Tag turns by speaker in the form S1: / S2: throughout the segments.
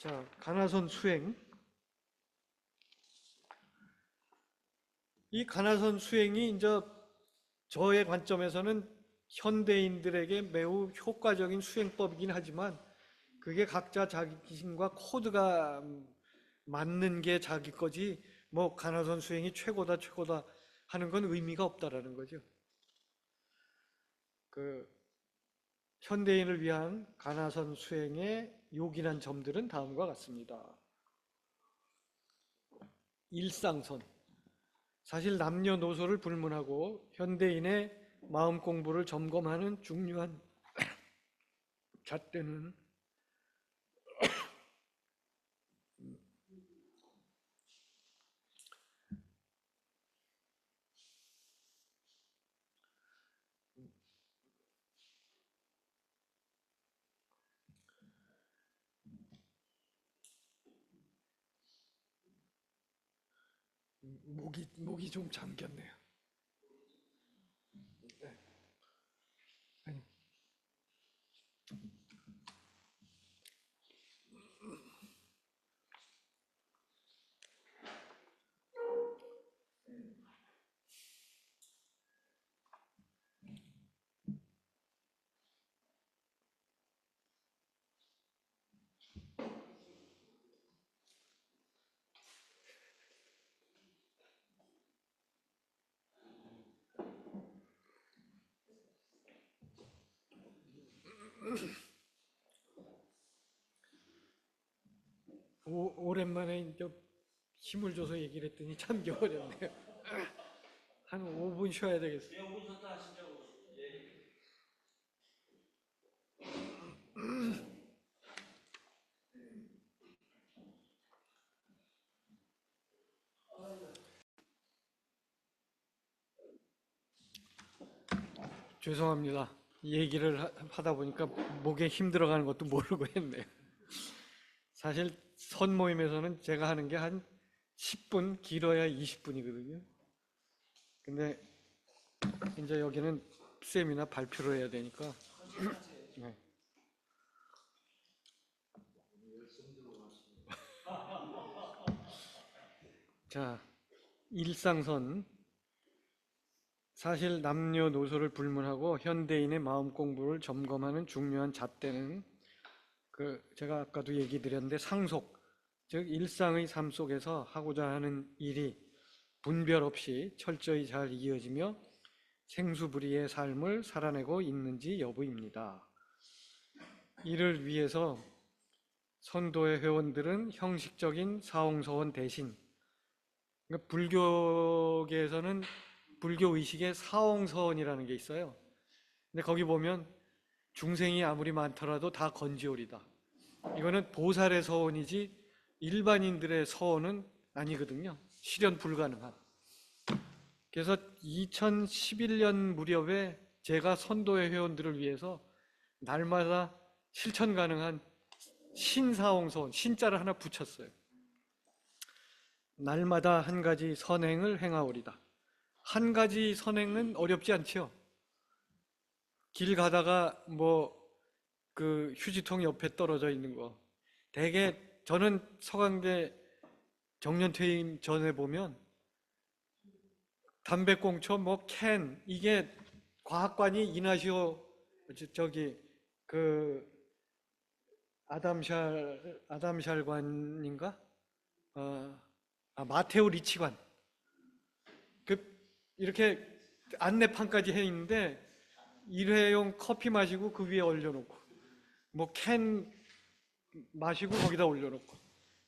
S1: 자, 가나선 수행. 이 가나선 수행이 이제 저의 관점에서는 현대인들에게 매우 효과적인 수행법이긴 하지만 그게 각자 자기 기신과 코드가 맞는 게 자기 거지 뭐 가나선 수행이 최고다 하는 건 의미가 없다라는 거죠. 그 현대인을 위한 가나선 수행의 요긴한 점들은 다음과 같습니다. 일상선. 사실 남녀노소를 불문하고 현대인의 마음 공부를 점검하는 중요한 잣대는 목이 좀 잠겼네요. 네. 아니. 오랜만에 이제 힘을 줘서 얘기를 했더니 잠겨버렸네요. 한 5분 쉬어야 되겠어요. 죄송합니다. 얘기를 하다 보니까 목에 힘 들어가는 것도 모르고 했네요. 사실 선 모임에서는 제가 하는 게 한 10분, 길어야 20분이거든요. 근데 이제 여기는 세미나 발표를 해야 되니까. 네. 자, 일상선. 사실 남녀노소를 불문하고 현대인의 마음 공부를 점검하는 중요한 잣대는 제가 아까도 얘기 드렸는데 상속, 즉 일상의 삶 속에서 하고자 하는 일이 분별 없이 철저히 잘 이어지며 생수부리의 삶을 살아내고 있는지 여부입니다. 이를 위해서 선도의 회원들은 형식적인 사홍서원 대신, 그러니까 불교계에서는 불교 의식에 사홍서원이라는 게 있어요. 근데 거기 보면 중생이 아무리 많더라도 다 건지오리다. 이거는 보살의 서원이지 일반인들의 서원은 아니거든요. 실현 불가능한. 그래서 2011년 무렵에 제가 선도의 회원들을 위해서 날마다 실천 가능한 신사홍서원, 신자를 하나 붙였어요. 날마다 한 가지 선행을 행하오리다. 한 가지 선행은 어렵지 않죠. 길 가다가 그 휴지통 옆에 떨어져 있는 거. 대개 저는 서강대 정년 퇴임 전에 보면 담배꽁초, 캔, 이게 과학관이 이나시오, 그 아담샬관인가? 마테오 리치관. 이렇게 안내판까지 해 있는데 일회용 커피 마시고 그 위에 올려놓고 캔 마시고 거기다 올려놓고.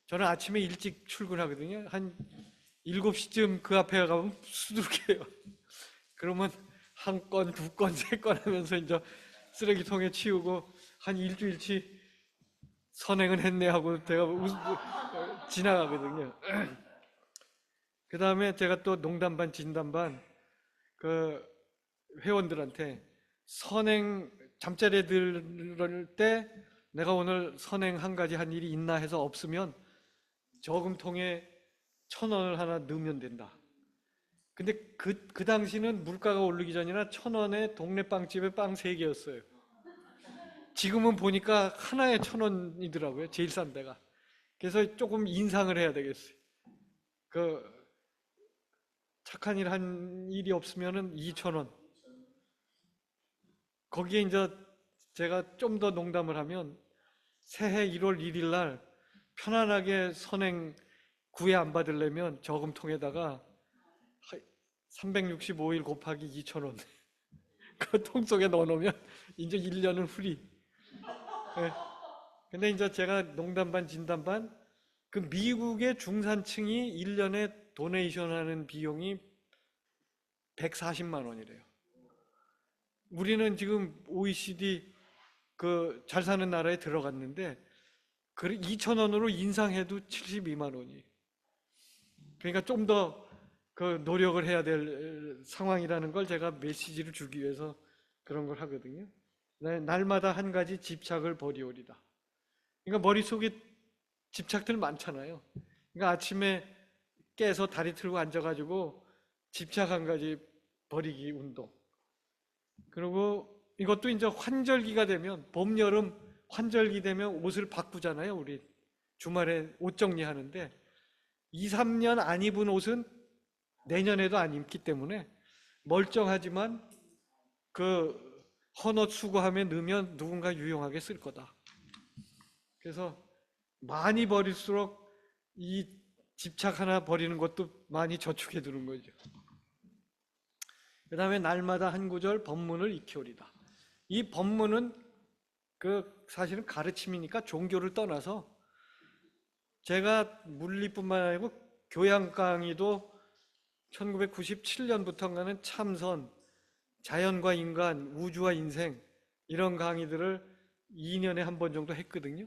S1: 저는 아침에 일찍 출근하거든요. 한 7시쯤 그 앞에 가면 수두룩해요. 그러면 한 건, 두 건, 세 건 하면서 이제 쓰레기통에 치우고 한 일주일치 선행은 했네 하고 제가 지나가거든요. 그 다음에 제가 또 농담 반 진담 반 그 회원들한테 선행 잠자리에 들 때 내가 오늘 선행 한 가지 한 일이 있나 해서 없으면 저금통에 1,000원을 하나 넣으면 된다. 근데 그 당시는 물가가 오르기 전이나 1,000원에 동네 빵집에 빵 3개였어요. 지금은 보니까 하나에 1,000원이더라고요. 제일 싼 데가. 그래서 조금 인상을 해야 되겠어요. 그 착한 일 한 일이 없으면은 2천 원. 거기에 이제 제가 좀 더 농담을 하면 새해 1월 1일 날 편안하게 선행 구애 안 받으려면 저금통에다가 365일 곱하기 2천 원 그 통 속에 넣어놓으면 이제 1년은 후리. 예. 근데 이제 제가 농담 반 진담 반, 그 미국의 중산층이 1년에 도네이션 하는 비용이 140만 원이래요. 우리는 지금 OECD 그 잘 사는 나라에 들어갔는데 2천 원으로 인상해도 72만 원이. 그러니까 좀 더 그 노력을 해야 될 상황이라는 걸 제가 메시지를 주기 위해서 그런 걸 하거든요. 날마다 한 가지 집착을 버리오리다. 그러니까 머릿속에 집착들 많잖아요. 그러니까 아침에 깨서 다리 틀고 앉아가지고 집착 한 가지 버리기 운동. 그리고 이것도 이제 환절기가 되면, 봄, 여름 환절기 되면 옷을 바꾸잖아요. 우리 주말에 옷 정리하는데 2, 3년 안 입은 옷은 내년에도 안 입기 때문에 멀쩡하지만 그 헌옷 수거하면 넣으면 누군가 유용하게 쓸 거다. 그래서 많이 버릴수록 이 집착 하나 버리는 것도 많이 저축해 두는 거죠. 그 다음에 날마다 한 구절 법문을 익히오리다. 이 법문은 그 사실은 가르침이니까 종교를 떠나서 제가 물리뿐만 아니고 교양 강의도 1997년부터인가는 참선, 자연과 인간, 우주와 인생 이런 강의들을 2년에 한 번 정도 했거든요.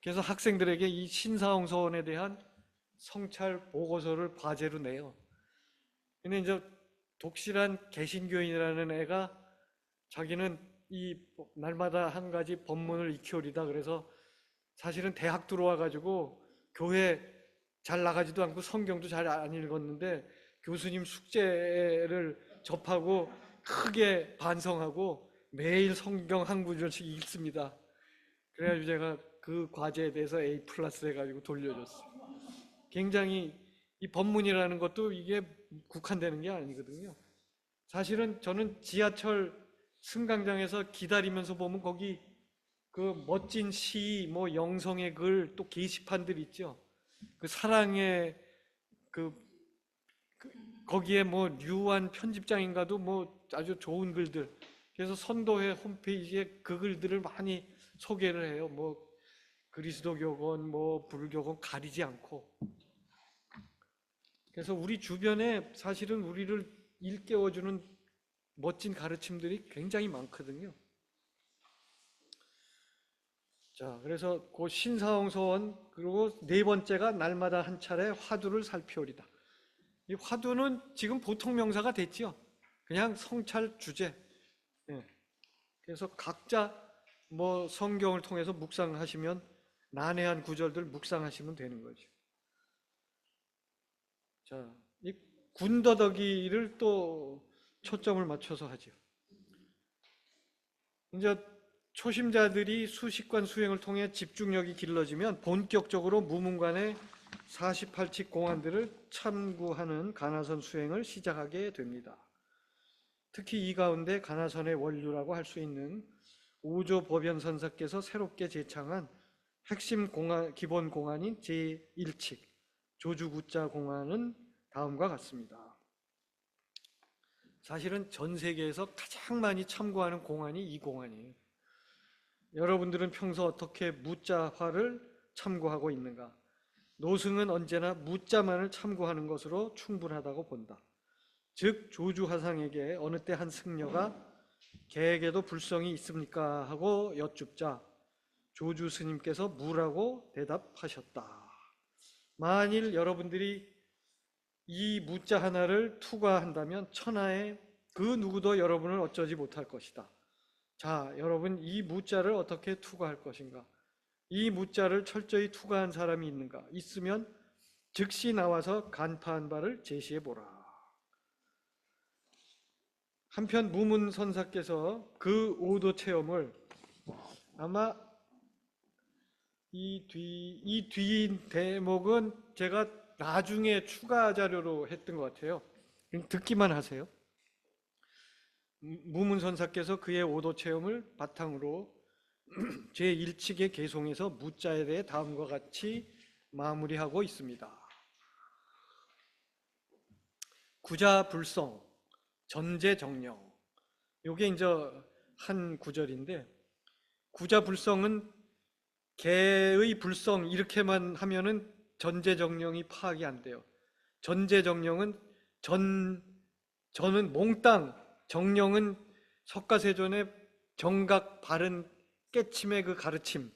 S1: 그래서 학생들에게 이 신사홍서원에 대한 성찰 보고서를 과제로 내요. 근데 이제 독실한 개신교인이라는 애가 자기는 이 날마다 한 가지 법문을 익히오리다. 그래서 사실은 대학 들어와가지고 교회 잘 나가지도 않고 성경도 잘 안 읽었는데 교수님 숙제를 접하고 크게 반성하고 매일 성경 한 구절씩 읽습니다. 그래가지고 제가 그 과제에 대해서 A 플러스 해가지고 돌려줬어요. 굉장히 이 법문이라는 것도 이게 국한되는 게 아니거든요. 사실은 저는 지하철 승강장에서 기다리면서 보면 거기 그 멋진 시, 뭐 영성의 글, 또 게시판들 있죠. 그 사랑의 그 거기에 뭐 류한 편집장인가도 뭐 아주 좋은 글들. 그래서 선도회 홈페이지에 그 글들을 많이 소개를 해요. 뭐 그리스도교건 뭐 불교건 가리지 않고. 그래서 우리 주변에 사실은 우리를 일깨워주는 멋진 가르침들이 굉장히 많거든요. 자, 그래서 그 신사홍서원, 그리고 네 번째가 날마다 한 차례 화두를 살피오리다. 이 화두는 지금 보통 명사가 됐죠. 그냥 성찰 주제. 예. 그래서 각자 뭐 성경을 통해서 묵상하시면 난해한 구절들 묵상하시면 되는 거죠. 자, 이 군더더기를 또 초점을 맞춰서 하죠. 이제 초심자들이 수식관 수행을 통해 집중력이 길러지면 본격적으로 무문관의 48칙 공안들을 참고하는 가나선 수행을 시작하게 됩니다. 특히 이 가운데 가나선의 원류라고 할 수 있는 우조법연선사께서 새롭게 제창한 핵심 공안, 기본 공안인 제1칙 조주구자 공안은 다음과 같습니다. 사실은 전 세계에서 가장 많이 참고하는 공안이 이 공안이에요. 여러분들은 평소 어떻게 무자화를 참고하고 있는가? 노승은 언제나 무자만을 참고하는 것으로 충분하다고 본다. 즉 조주화상에게 어느 때 한 승려가 개에게도 불성이 있습니까? 하고 여쭙자 조주 스님께서 무라고 대답하셨다. 만일 여러분들이 이 무자 하나를 투과한다면 천하의 그 누구도 여러분을 어쩌지 못할 것이다. 자, 여러분 이 무자를 어떻게 투과할 것인가? 이 무자를 철저히 투과한 사람이 있는가? 있으면 즉시 나와서 간파한 바를 제시해보라. 한편 무문선사께서 그 오도 체험을 아마 이 뒤 대목은 제가 나중에 추가 자료로 했던 것 같아요. 듣기만 하세요. 무문선사께서 그의 오도 체험을 바탕으로 제1칙의 개송에서 무자에 대해 다음과 같이 마무리하고 있습니다. 구자불성, 전제정령. 요게 이제 한 구절인데, 구자불성은 개의 불성 이렇게만 하면은 전제정령이 파악이 안 돼요. 전제정령은 저는 몽땅, 정령은 석가세존의 정각 바른 깨침의 그 가르침,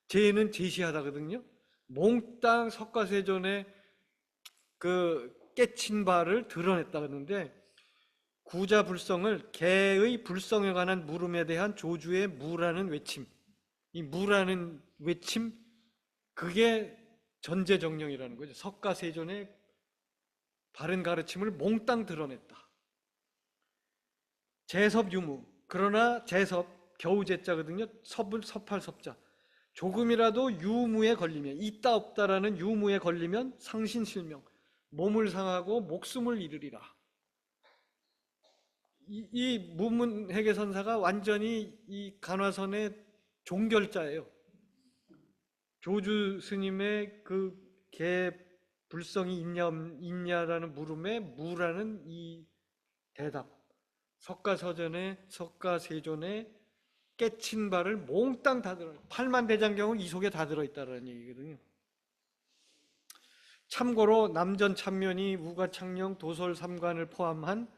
S1: 제는 제시하다거든요. 몽땅 석가세존의 그 깨친 바를 드러냈다 그러는데, 구자불성을 개의 불성에 관한 물음에 대한 조주의 무라는 외침, 이 무라는 외침, 그게 전제정령이라는 거죠. 석가세존의 바른 가르침을 몽땅 드러냈다. 제섭유무, 그러나 제섭 겨우제자거든요. 섭을 섭할 섭자. 조금이라도 유무에 걸리면, 있다 없다라는 유무에 걸리면 상신실명, 몸을 상하고 목숨을 잃으리라. 이 무문회계선사가 완전히 이 간화선의 종결자예요. 조주 스님의 그 개 불성이 있냐라는 물음에 무라는 이 대답, 석가세존의 깨친 바를 몽땅 다 들어요. 8만 대장경은 이 속에 다 들어있다는 얘기거든요. 참고로 남전참면이 우가창령 도솔 3관을 포함한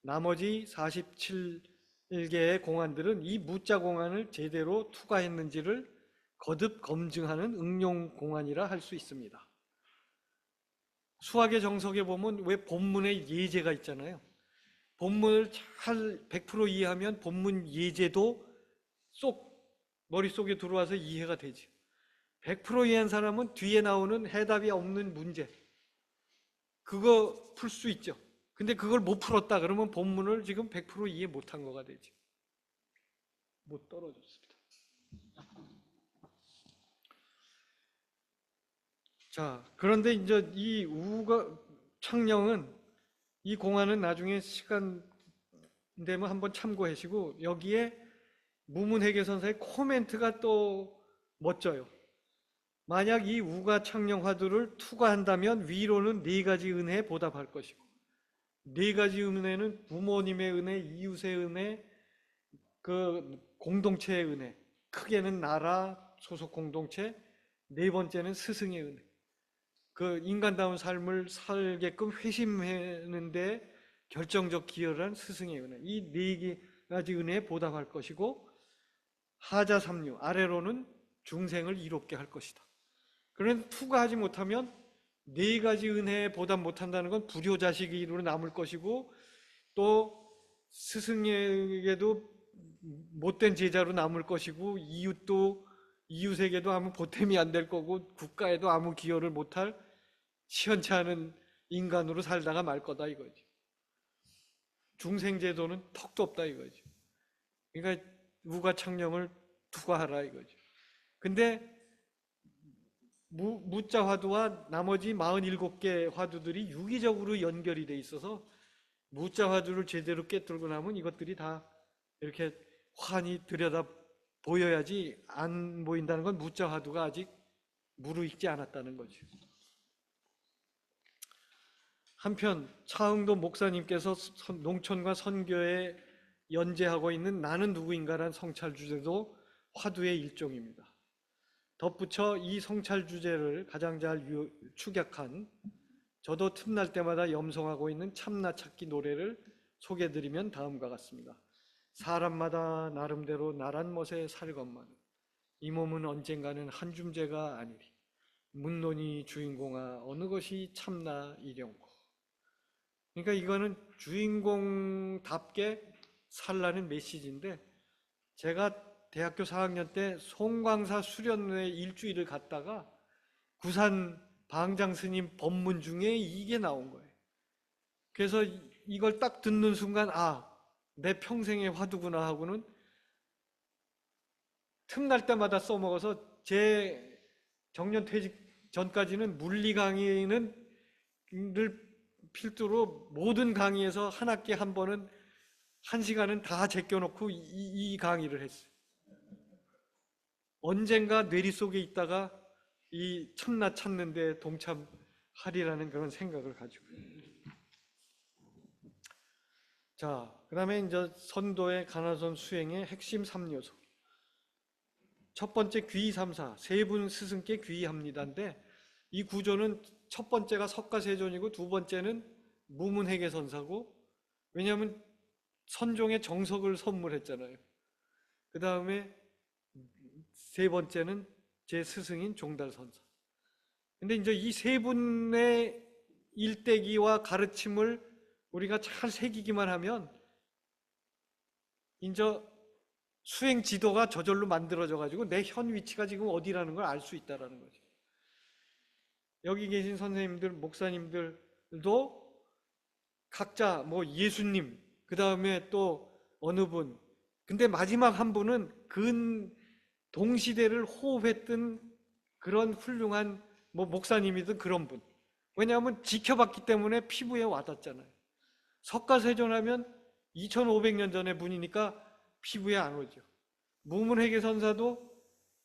S1: 나머지 47개의 공안들은 이 무자 공안을 제대로 투과했는지를 거듭 검증하는 응용 공안이라 할 수 있습니다. 수학의 정석에 보면 왜 본문에 예제가 있잖아요. 본문을 잘 100% 이해하면 본문 예제도 쏙 머릿속에 들어와서 이해가 되지. 100% 이해한 사람은 뒤에 나오는 해답이 없는 문제, 그거 풀 수 있죠. 근데 그걸 못 풀었다 그러면 본문을 지금 100% 이해 못한 거가 되지. 못 떨어졌습니다. 자, 그런데 이제 이 우가 창령은, 이 공안은 나중에 시간 되면 한번 참고하시고, 여기에 무문회계선사의 코멘트가 또 멋져요. 만약 이 우가 창령 화두를 투과한다면 위로는 4가지 은혜에 보답할 것이고, 4가지 은혜는 부모님의 은혜, 이웃의 은혜, 그 공동체의 은혜, 크게는 나라 소속 공동체, 4번째는 스승의 은혜. 그 인간다운 삶을 살게끔 회심하는데 결정적 기여를 한 스승의 은혜, 이 4가지 은혜에 보답할 것이고, 하자삼류, 아래로는 중생을 이롭게 할 것이다. 그런데 투과하지 못하면 4가지 은혜에 보답 못한다는 건 불효자식으로 남을 것이고, 또 스승에게도 못된 제자로 남을 것이고, 이웃에게도 아무 보탬이 안 될 거고, 국가에도 아무 기여를 못할 시원치 않은 인간으로 살다가 말 거다 이거지. 중생제도는 턱도 없다 이거지. 그러니까 우가창령을 투과하라 이거지. 근데 무자 화두와 나머지 47개 화두들이 유기적으로 연결이 돼 있어서, 무자 화두를 제대로 깨뜨리고 나면 이것들이 다 이렇게 환히 들여다 보여야지, 안 보인다는 건 무자 화두가 아직 무르익지 않았다는 거죠. 한편 차흥도 목사님께서 농촌과 선교에 연재하고 있는 나는 누구인가란 성찰 주제도 화두의 일종입니다. 덧붙여 이 성찰 주제를 가장 잘 축약한, 저도 틈날 때마다 염송하고 있는 참나 찾기 노래를 소개해드리면 다음과 같습니다. 사람마다 나름대로 나란 멋에 살건만 이 몸은 언젠가는 한 줌재가 아니리. 문론이 주인공아 어느 것이 참나 이령고. 그러니까 이거는 주인공답게 살라는 메시지인데, 제가 대학교 4학년 때 송광사 수련회 일주일을 갔다가 구산 방장 스님 법문 중에 이게 나온 거예요. 그래서 이걸 딱 듣는 순간, 아, 내 평생의 화두구나 하고는 틈날 때마다 써먹어서 제 정년 퇴직 전까지는 물리 강의는 늘 필두로 모든 강의에서 한 학기에 한 번은 1시간은 다 제껴놓고 이 강의를 했어요. 언젠가 뇌리 속에 있다가 이 참나 찾는 데 동참하리라는 그런 생각을 가지고. 자, 그 다음에 이제 선도의 가나선 수행의 핵심 3요소. 첫 번째 귀의삼사, 세 분 스승께 귀의합니다인데, 이 구조는 첫 번째가 석가세존이고 두 번째는 무문회계선사고, 왜냐하면 선종의 정석을 선물했잖아요. 그 다음에 세 번째는 제 스승인 종달선사. 근데 이제 이 세 분의 일대기와 가르침을 우리가 잘 새기기만 하면 이제 수행 지도가 저절로 만들어져 가지고 내 현 위치가 지금 어디라는 걸 알 수 있다라는 거죠. 여기 계신 선생님들, 목사님들도 각자 뭐 예수님, 그 다음에 또 어느 분, 근데 마지막 한 분은 동시대를 호흡했던 그런 훌륭한 뭐 목사님이든 그런 분. 왜냐하면 지켜봤기 때문에 피부에 와닿잖아요. 석가세존하면 2500년 전의 분이니까 피부에 안 오죠. 무문회계선사도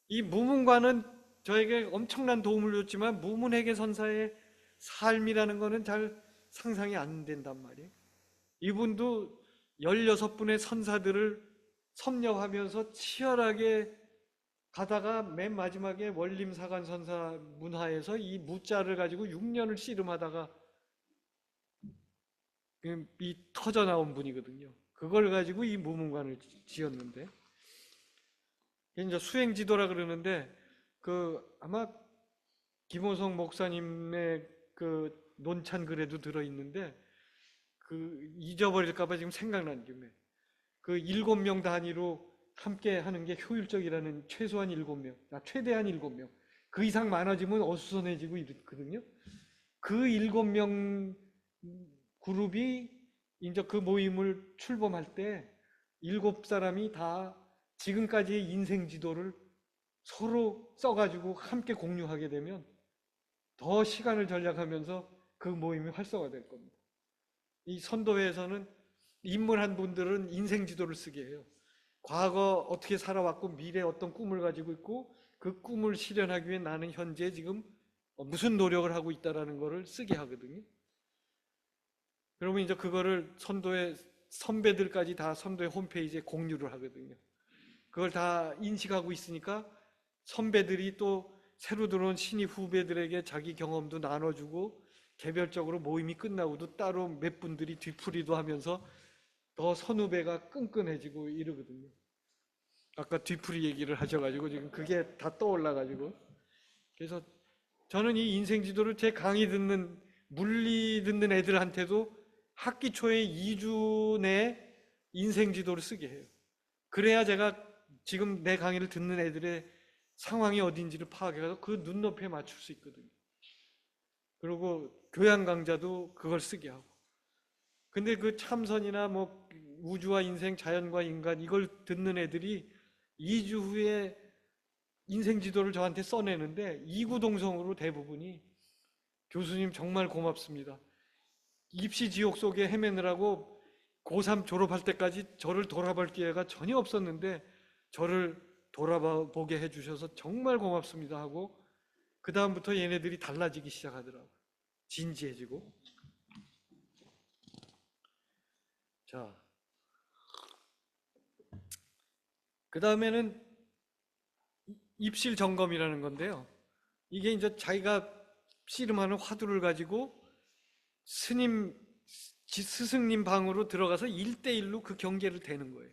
S1: 이 무문과는 저에게 엄청난 도움을 줬지만 무문회계선사의 삶이라는 거는 잘 상상이 안 된단 말이에요. 이분도 16분의 선사들을 섭렵하면서 치열하게 가다가 맨 마지막에 원림사관 선사 문화에서 이 무자를 가지고 6년을 씨름하다가 이 터져 나온 분이거든요. 그걸 가지고 이 무문관을 지었는데, 이제 수행지도라 그러는데 아마 김호성 목사님의 그 논찬 글에도 들어 있는데 잊어버릴까봐 지금 생각나는 김에 7명 단위로 함께 하는 게 효율적이라는, 최소한 7명, 최대한 7명, 그 이상 많아지면 어수선해지고 이렇거든요. 그 7명 그룹이 이제 그 모임을 출범할 때 7사람이 다 지금까지의 인생 지도를 서로 써가지고 함께 공유하게 되면 더 시간을 절약하면서 그 모임이 활성화될 겁니다. 이 선도회에서는 입문한 분들은 인생 지도를 쓰게 해요. 과거 어떻게 살아왔고 미래 어떤 꿈을 가지고 있고 그 꿈을 실현하기 위해 나는 현재 지금 무슨 노력을 하고 있다라는 거를 쓰게 하거든요. 그러면 이제 그거를 선도의 선배들까지 다 선도의 홈페이지에 공유를 하거든요. 그걸 다 인식하고 있으니까 선배들이 또 새로 들어온 신입 후배들에게 자기 경험도 나눠주고, 개별적으로 모임이 끝나고도 따로 몇 분들이 뒤풀이도 하면서 더 선후배가 끈끈해지고 이러거든요. 아까 뒤풀이 얘기를 하셔가지고 지금 그게 다 떠올라가지고, 그래서 저는 이 인생 지도를 제 강의 듣는, 물리 듣는 애들한테도 학기 초에 2주 내에 인생 지도를 쓰게 해요. 그래야 제가 지금 내 강의를 듣는 애들의 상황이 어딘지를 파악해서 그 눈높이에 맞출 수 있거든요. 그리고 교양 강좌도 그걸 쓰게 하고. 근데 그 참선이나 뭐 우주와 인생, 자연과 인간 이걸 듣는 애들이 2주 후에 인생 지도를 저한테 써내는데 이구동성으로 대부분이 교수님 정말 고맙습니다. 입시 지옥 속에 헤매느라고 고3 졸업할 때까지 저를 돌아볼 기회가 전혀 없었는데 저를 돌아보게 해주셔서 정말 고맙습니다 하고, 그 다음부터 얘네들이 달라지기 시작하더라고요. 진지해지고. 자, 그 다음에는 입실 점검이라는 건데요. 이게 이제 자기가 씨름하는 화두를 가지고 스승님 방으로 들어가서 1대1로 그 경계를 대는 거예요.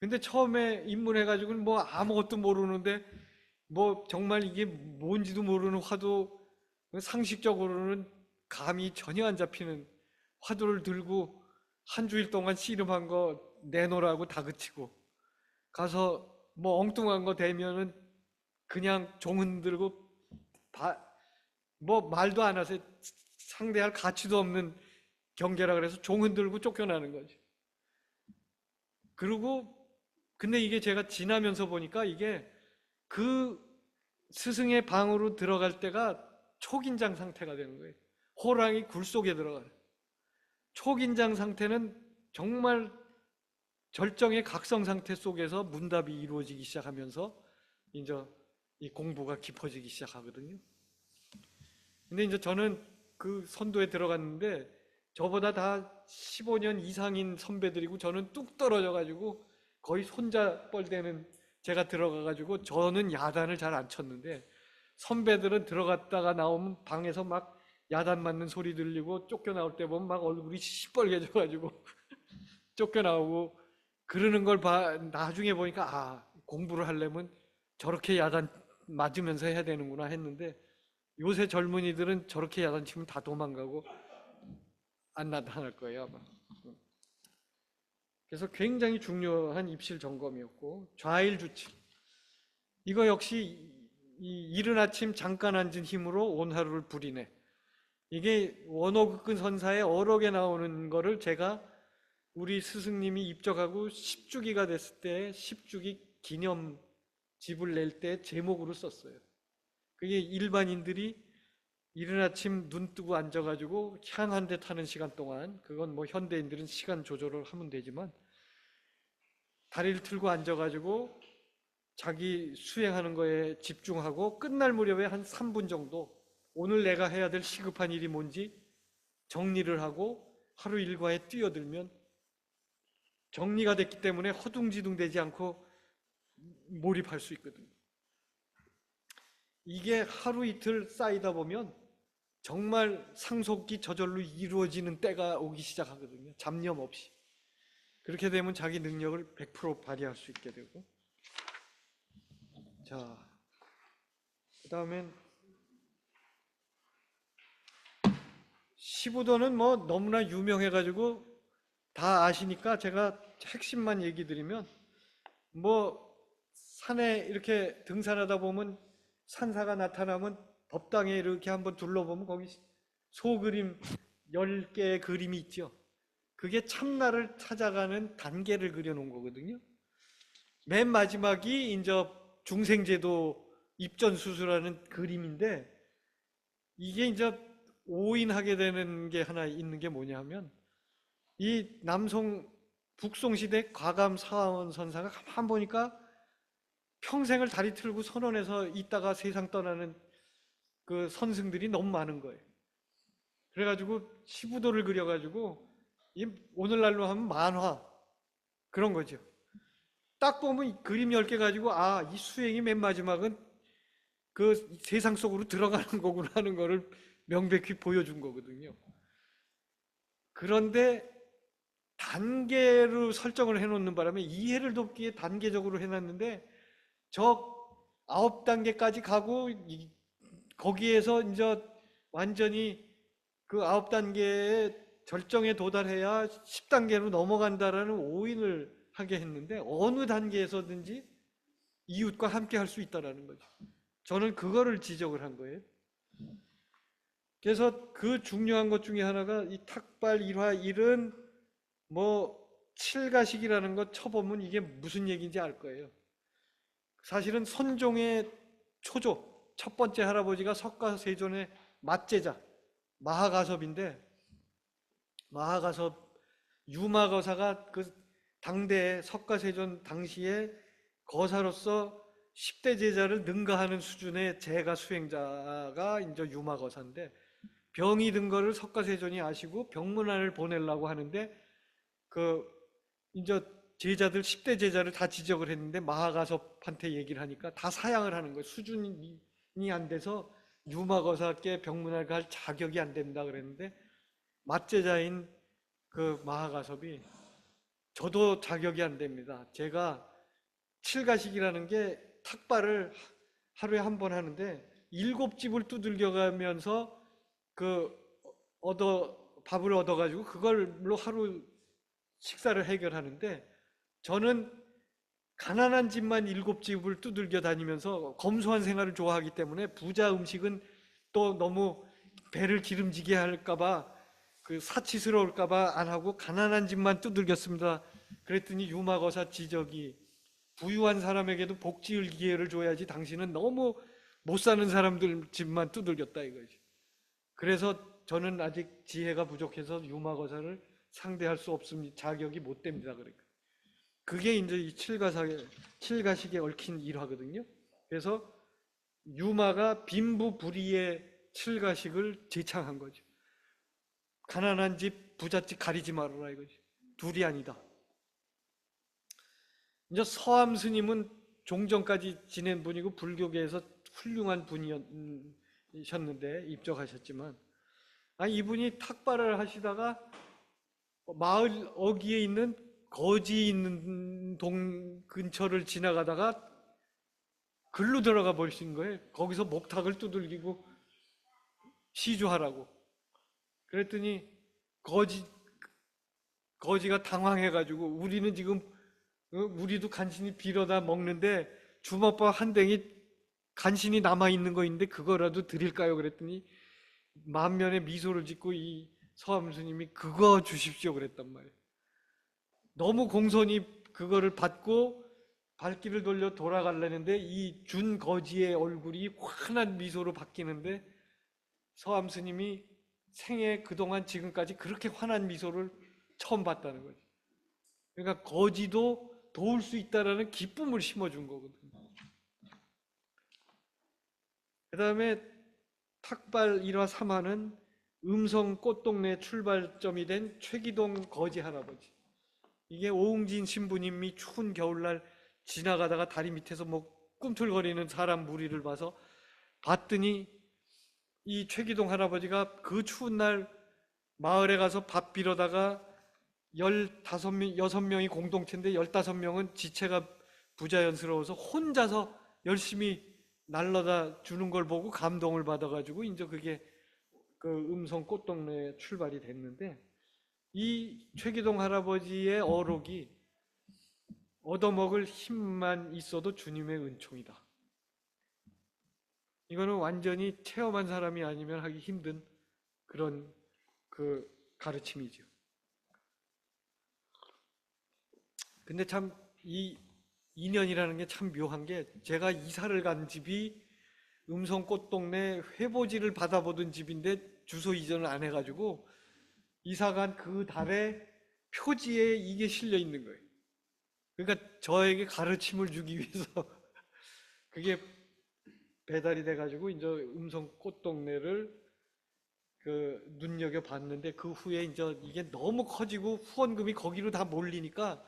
S1: 근데 처음에 입문해가지고는 뭐 아무것도 모르는데 뭐 정말 이게 뭔지도 모르는 화두, 상식적으로는 감이 전혀 안 잡히는 화두를 들고 한 주일 동안 씨름한 거 내놓으라고 다그치고, 가서 뭐 엉뚱한 거 대면은 그냥 종 흔들고 뭐 말도 안 하세요. 상대할 가치도 없는 경계라 그래서 종 흔들고 쫓겨나는 거지. 그리고 근데 이게 제가 지나면서 보니까 이게 그 스승의 방으로 들어갈 때가 초긴장 상태가 되는 거예요. 호랑이 굴 속에 들어가요. 초긴장 상태는 정말 절정의 각성 상태 속에서 문답이 이루어지기 시작하면서 이제 이 공부가 깊어지기 시작하거든요. 근데 이제 저는 그 선도에 들어갔는데 저보다 다 15년 이상인 선배들이고 저는 뚝 떨어져가지고 거의 손자뻘되는 제가 들어가가지고 저는 야단을 잘 안 쳤는데 선배들은 들어갔다가 나오면 방에서 막 야단 맞는 소리 들리고 쫓겨나올 때 보면 막 얼굴이 시뻘개져가지고 쫓겨나오고 그러는 걸 나중에 보니까 아, 공부를 하려면 저렇게 야단 맞으면서 해야 되는구나 했는데 요새 젊은이들은 저렇게 야단 치면 다 도망가고 안 나타날 거예요 아마. 그래서 굉장히 중요한 입실 점검이었고 좌일 주침 이거 역시 이 이른 아침 잠깐 앉은 힘으로 온 하루를 부리네. 이게 원어극근 선사에 어록에 나오는 거를 제가 우리 스승님이 입적하고 10주기가 됐을 때 10주기 기념집을 낼 때 제목으로 썼어요. 그게 일반인들이 이른 아침 눈 뜨고 앉아가지고 향 한 대 타는 시간 동안 그건 뭐 현대인들은 시간 조절을 하면 되지만 다리를 틀고 앉아가지고 자기 수행하는 거에 집중하고 끝날 무렵에 한 3분 정도 오늘 내가 해야 될 시급한 일이 뭔지 정리를 하고 하루 일과에 뛰어들면 정리가 됐기 때문에 허둥지둥 되지 않고 몰입할 수 있거든요. 이게 하루 이틀 쌓이다 보면 정말 상속이 저절로 이루어지는 때가 오기 시작하거든요. 잡념 없이. 그렇게 되면 자기 능력을 100% 발휘할 수 있게 되고. 자, 그 다음엔 15도는 뭐 너무나 유명해가지고 다 아시니까 제가 핵심만 얘기 드리면 뭐 산에 이렇게 등산하다 보면 산사가 나타나면 법당에 이렇게 한번 둘러보면 거기 소그림 10개의 그림이 있죠. 그게 참나를 찾아가는 단계를 그려놓은 거거든요. 맨 마지막이 이제 중생제도 입전수수라는 그림인데 이게 이제 오인하게 되는 게 하나 있는 게 뭐냐면 이 남송 북송시대 과감 사원 선사가 가만 보니까 평생을 다리 틀고 선원에서 있다가 세상 떠나는 그 선승들이 너무 많은 거예요. 그래가지고 시부도를 그려가지고 오늘날로 하면 만화 그런 거죠. 딱 보면 그림 10개 가지고 아, 이 수행이 맨 마지막은 그 세상 속으로 들어가는 거구나 하는 거를 명백히 보여준 거거든요. 그런데 단계로 설정을 해놓는 바람에 이해를 돕기에 단계적으로 해놨는데 저 9단계까지 가고 거기에서 이제 완전히 그 9단계의 절정에 도달해야 10단계로 넘어간다라는 오인을 하게 했는데 어느 단계에서든지 이웃과 함께 할 수 있다라는 거죠. 저는 그거를 지적을 한 거예요. 그래서 그 중요한 것 중에 하나가 이 탁발 일화 일은 뭐 칠가식이라는 거 쳐보면 이게 무슨 얘기인지 알 거예요. 사실은 선종의 초조 첫 번째 할아버지가 석가세존의 맞제자 마하가섭인데 마하가섭 유마거사가 그 당대에 석가세존 당시에 거사로서 10대 제자를 능가하는 수준의 제가 수행자가 이제 유마거사인데 병이 든 거를 석가세존이 아시고 병문안을 보내려고 하는데 그 이제 제자들 10대 제자를 다 지적을 했는데 마하가섭한테 얘기를 하니까 다 사양을 하는 거예요. 수준이 안 돼서 유마거사께 병문안 갈 자격이 안 된다 그랬는데 맞제자인 그 마하가섭이 저도 자격이 안 됩니다. 제가 칠가식이라는 게 탁발을 하루에 한 번 하는데 7집을 두들겨 가면서 그 밥을 얻어가지고 그걸로 하루 식사를 해결하는데 저는 가난한 집만 7집을 두들겨 다니면서 검소한 생활을 좋아하기 때문에 부자 음식은 또 너무 배를 기름지게 할까봐 그 사치스러울까봐 안 하고 가난한 집만 두들겼습니다. 그랬더니 유마거사 지적이 부유한 사람에게도 복 지을 기회를 줘야지 당신은 너무 못 사는 사람들 집만 두들겼다 이거지. 그래서 저는 아직 지혜가 부족해서 유마거사를 상대할 수 없습니다. 자격이 못 됩니다. 그러니까 그게 이제 이 칠가식에 얽힌 일화거든요. 그래서 유마가 빈부불이의 칠가식을 제창한 거죠. 가난한 집, 부잣집 가리지 말아라 이거지. 둘이 아니다. 이제 서암 스님은 종전까지 지낸 분이고 불교계에서 훌륭한 분이셨는데 입적하셨지만, 이분이 탁발을 하시다가 마을 어귀에 있는 거지 있는 동 근처를 지나가다가 글로 들어가 버리신 거예요. 거기서 목탁을 두들기고 시주하라고. 그랬더니 거지가 당황해가지고 우리는 지금 우리도 간신히 빌어다 먹는데 주먹밥 한 댕이 간신히 남아있는 거 있는데 그거라도 드릴까요? 그랬더니 만면에 미소를 짓고 이 서암 스님이 그거 주십시오 그랬단 말이에요. 너무 공손히 그거를 받고 발길을 돌려 돌아가려는데 이 준 거지의 얼굴이 환한 미소로 바뀌는데 서암 스님이 생애 그동안 지금까지 그렇게 환한 미소를 처음 봤다는 거죠. 그러니까 거지도 도울 수 있다라는 기쁨을 심어준 거거든요. 그 다음에 탁발 1화 3화는 음성 꽃동네 출발점이 된 최기동 거지 할아버지. 이게 오웅진 신부님이 추운 겨울날 지나가다가 다리 밑에서 뭐 꿈틀거리는 사람 무리를 봐서 봤더니 이 최기동 할아버지가 그 추운 날 마을에 가서 밥 빌어다가 15명, 6명이 공동체인데 15명은 지체가 부자연스러워서 혼자서 열심히 날라다 주는 걸 보고 감동을 받아가지고 이제 그게 그 음성 꽃동네에 출발이 됐는데, 이 최기동 할아버지의 어록이 얻어먹을 힘만 있어도 주님의 은총이다. 이거는 완전히 체험한 사람이 아니면 하기 힘든 그런 그 가르침이죠. 근데 참 이 인연이라는 게 참 묘한 게, 제가 이사를 간 집이 음성꽃동네 회보지를 받아보던 집인데 주소 이전을 안 해가지고 이사 간 그 달에 표지에 이게 실려 있는 거예요. 그러니까 저에게 가르침을 주기 위해서 그게 배달이 돼가지고 이제 음성꽃동네를 그 눈여겨 봤는데, 그 후에 이제 이게 너무 커지고 후원금이 거기로 다 몰리니까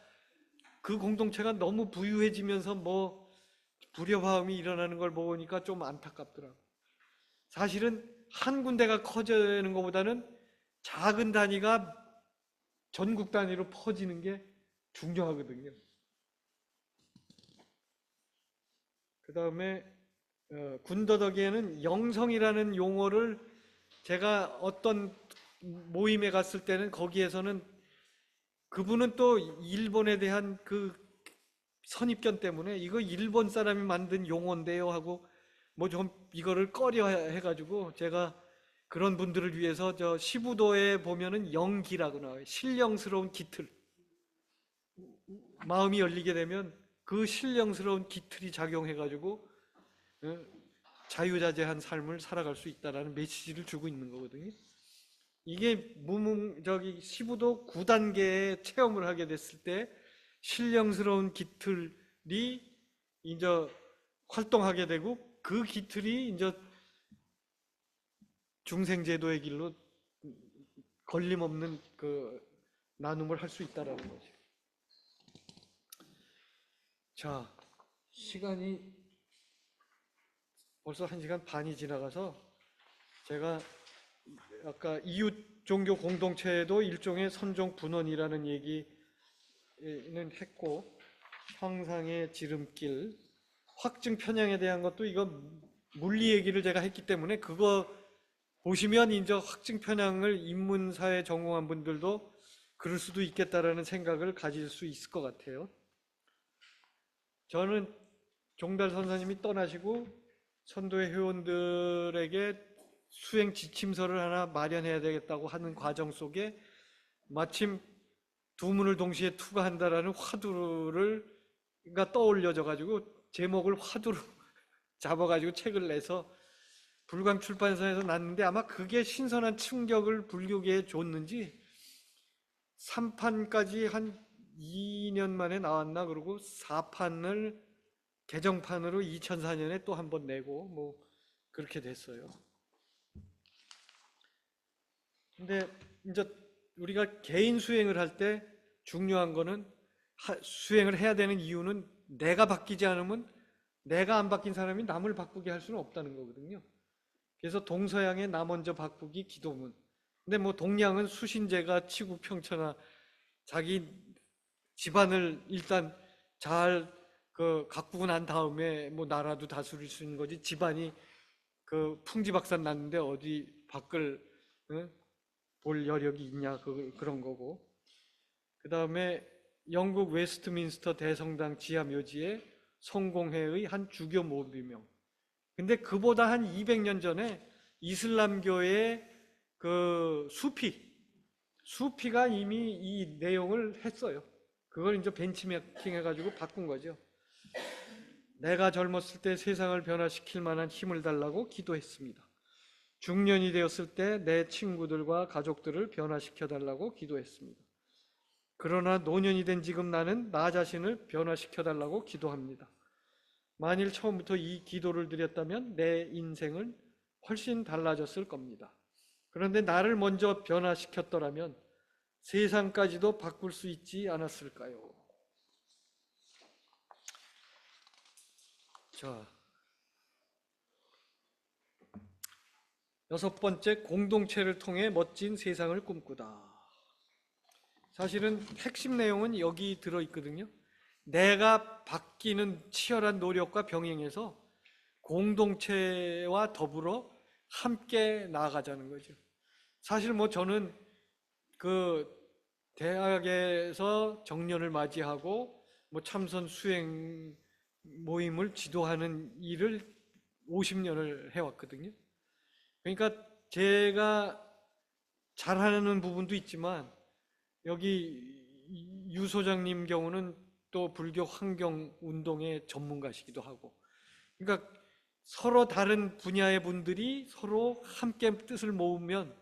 S1: 그 공동체가 너무 부유해지면서 뭐 불협화음이 일어나는 걸 보니까 좀 안타깝더라고. 사실은 한 군데가 커지는 것보다는 작은 단위가 전국 단위로 퍼지는 게 중요하거든요. 그 다음에 군더더기에는 영성이라는 용어를 제가 어떤 모임에 갔을 때는 거기에서는 그분은 또 일본에 대한 그 선입견 때문에 이거 일본 사람이 만든 용어인데요 하고 뭐 좀 이거를 꺼려 해가지고, 제가 그런 분들을 위해서 저 시부도에 보면은 영기라고 나와요. 신령스러운 깃틀. 마음이 열리게 되면 그 신령스러운 깃틀이 작용해가지고 자유자재한 삶을 살아갈 수 있다라는 메시지를 주고 있는 거거든요. 이게 시부도 9단계의 체험을 하게 됐을 때 신령스러운 깃틀이 이제 활동하게 되고, 그 깃틀이 이제 중생제도의 길로 걸림없는 그 나눔을 할 수 있다라는 거죠. 자, 시간이 벌써 1시간 반이 지나가서 제가 아까 이웃 종교 공동체에도 일종의 선종 분원이라는 얘기는 했고, 형상의 지름길, 확증 편향에 대한 것도 이거 물리 얘기를 제가 했기 때문에 그거 보시면 이제 확증 편향을 인문사에 전공한 분들도 그럴 수도 있겠다라는 생각을 가질 수 있을 것 같아요. 저는 종달 선사님이 떠나시고 선도회 회원들에게 수행 지침서를 하나 마련해야 되겠다고 하는 과정 속에 마침 두 문을 동시에 투과한다라는 화두가 떠올려져 가지고 제목을 화두로 잡아가지고 책을 내서 불광 출판사에서 났는데 아마 그게 신선한 충격을 불교계에 줬는지 3판까지 한 2년 만에 나왔나. 그러고 4판을 개정판으로 2004년에 또 한 번 내고 뭐 그렇게 됐어요. 근데 이제 우리가 개인 수행을 할 때 중요한 거는 수행을 해야 되는 이유는 내가 바뀌지 않으면 내가 안 바뀐 사람이 남을 바꾸게 할 수는 없다는 거거든요. 그래서 동서양의 나 먼저 바꾸기 기도문. 근데 뭐 동양은 수신제가 치국평천하 자기 집안을 일단 잘 가꾸고 난 다음에 뭐 나라도 다스릴 수 있는 거지. 집안이 풍지박산 났는데 어디 밖을 볼 여력이 있냐 그런 거고. 그 다음에 영국 웨스트민스터 대성당 지하 묘지에 성공회의 한 주교 모비명. 근데 그보다 한 200년 전에 이슬람교의 수피가 이미 이 내용을 했어요. 그걸 이제 벤치마킹 해가지고 바꾼 거죠. 내가 젊었을 때 세상을 변화시킬 만한 힘을 달라고 기도했습니다. 중년이 되었을 때 내 친구들과 가족들을 변화시켜 달라고 기도했습니다. 그러나 노년이 된 지금 나는 나 자신을 변화시켜 달라고 기도합니다. 만일 처음부터 이 기도를 드렸다면 내 인생은 훨씬 달라졌을 겁니다. 그런데 나를 먼저 변화시켰더라면 세상까지도 바꿀 수 있지 않았을까요? 자, 6번째, 공동체를 통해 멋진 세상을 꿈꾸다. 사실은 핵심 내용은 여기 들어있거든요. 내가 바뀌는 치열한 노력과 병행해서 공동체와 더불어 함께 나아가자는 거죠. 사실 뭐 저는 대학에서 정년을 맞이하고 뭐 참선 수행 모임을 지도하는 일을 50년을 해왔거든요. 그러니까 제가 잘하는 부분도 있지만 여기 유 소장님 경우는 또 불교 환경 운동의 전문가시기도 하고, 그러니까 서로 다른 분야의 분들이 서로 함께 뜻을 모으면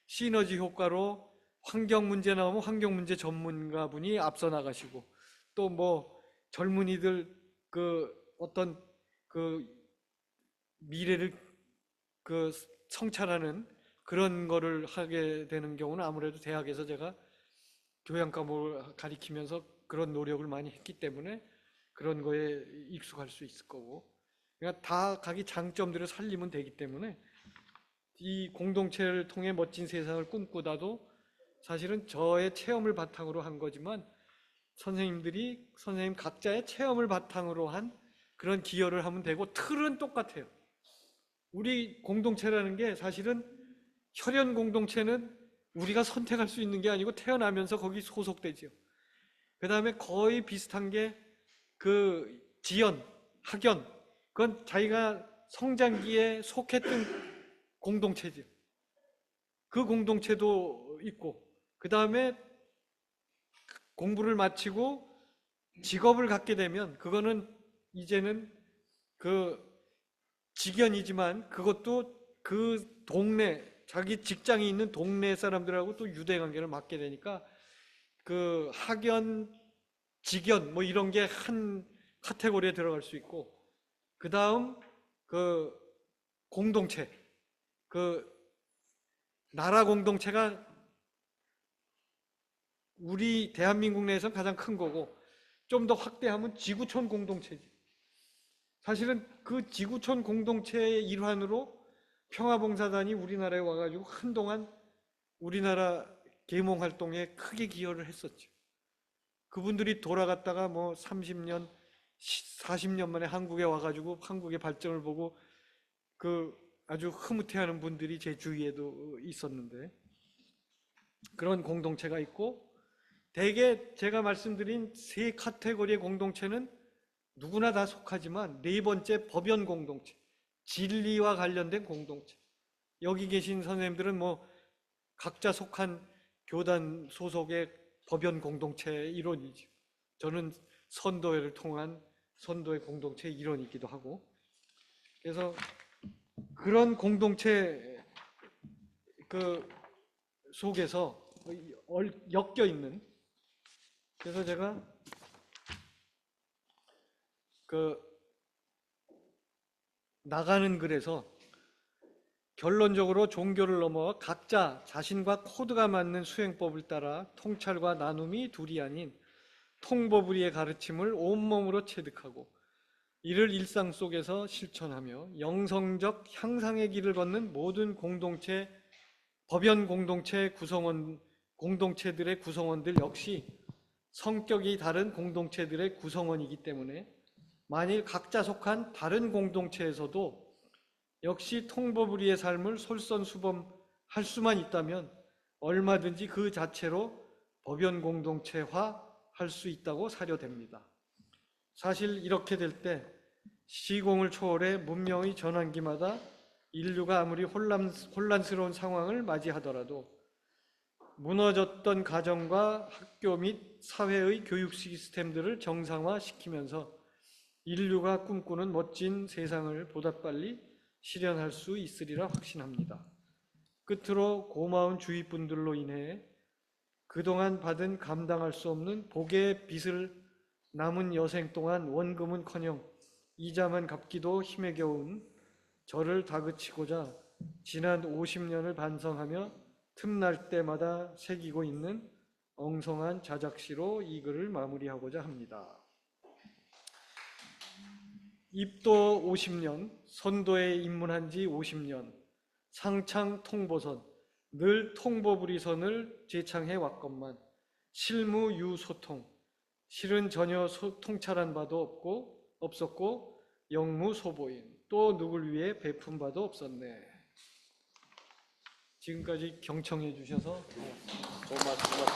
S1: 시너지 효과로 환경 문제 나오면 환경 문제 전문가분이 앞서 나가시고, 또 뭐 젊은이들 어떤 미래를 성찰하는 그런 거를 하게 되는 경우는 아무래도 대학에서 제가 교양 과목을 가리키면서 그런 노력을 많이 했기 때문에 그런 거에 익숙할 수 있을 거고, 그러니까 다 자기 장점들을 살리면 되기 때문에 이 공동체를 통해 멋진 세상을 꿈꾸다도 사실은 저의 체험을 바탕으로 한 거지만 선생님 각자의 체험을 바탕으로 한 그런 기여를 하면 되고, 틀은 똑같아요. 우리 공동체라는 게 사실은 혈연 공동체는 우리가 선택할 수 있는 게 아니고 태어나면서 거기 소속되지요. 그 다음에 거의 비슷한 게 지연, 학연, 그건 자기가 성장기에 속했던 공동체죠. 그 공동체도 있고, 그 다음에 공부를 마치고 직업을 갖게 되면 그거는 이제는 직연이지만 그것도 자기 직장이 있는 동네 사람들하고 또 유대관계를 맡게 되니까 학연, 직연 뭐 이런 게 한 카테고리에 들어갈 수 있고, 그 다음 공동체, 나라 공동체가 우리 대한민국 내에서 가장 큰 거고, 좀 더 확대하면 지구촌 공동체지. 사실은 그 지구촌 공동체의 일환으로 평화봉사단이 우리나라에 와가지고 한동안 우리나라 계몽 활동에 크게 기여를 했었죠. 그분들이 돌아갔다가 뭐 30년, 40년 만에 한국에 와가지고 한국의 발전을 보고 아주 흐뭇해하는 분들이 제 주위에도 있었는데, 그런 공동체가 있고, 대개 제가 말씀드린 세 카테고리의 공동체는 누구나 다 속하지만, 네 번째 법연 공동체, 진리와 관련된 공동체. 여기 계신 선생님들은 뭐 각자 속한 교단 소속의 법연 공동체의 일원이죠. 저는 선도회를 통한 선도의 공동체의 일원이기도 하고, 그래서 그런 공동체 그 속에서 엮여 있는, 그래서 제가 그 나가는 글에서 결론적으로 종교를 넘어 각자 자신과 코드가 맞는 수행법을 따라 통찰과 나눔이 둘이 아닌 통보불이의 가르침을 온몸으로 체득하고 이를 일상 속에서 실천하며 영성적 향상의 길을 걷는 모든 공동체, 법연 공동체 공동체들의 구성원들 역시 성격이 다른 공동체들의 구성원이기 때문에 만일 각자 속한 다른 공동체에서도 역시 통보불이의 삶을 솔선수범할 수만 있다면 얼마든지 그 자체로 법연 공동체화할 수 있다고 사료됩니다. 사실 이렇게 될 때 시공을 초월해 문명의 전환기마다 인류가 아무리 혼란스러운 상황을 맞이하더라도 무너졌던 가정과 학교 및 사회의 교육 시스템들을 정상화시키면서 인류가 꿈꾸는 멋진 세상을 보다 빨리 실현할 수 있으리라 확신합니다. 끝으로 고마운 주위 분들로 인해 그동안 받은 감당할 수 없는 복의 빚을 남은 여생 동안 원금은커녕 이자만 갚기도 힘에 겨운 저를 다그치고자 지난 50년을 반성하며 틈날 때마다 새기고 있는 엉성한 자작시로 이 글을 마무리하고자 합니다. 입도 50년, 선도에 입문한 지 50년, 상창 통보선, 늘 통보불이선을 제창해 왔건만 실무 유소통, 실은 전혀 통찰한 바도 없었고 영무소보인, 또 누굴 위해 베푼 바도 없었네. 지금까지 경청해 주셔서 고맙습니다.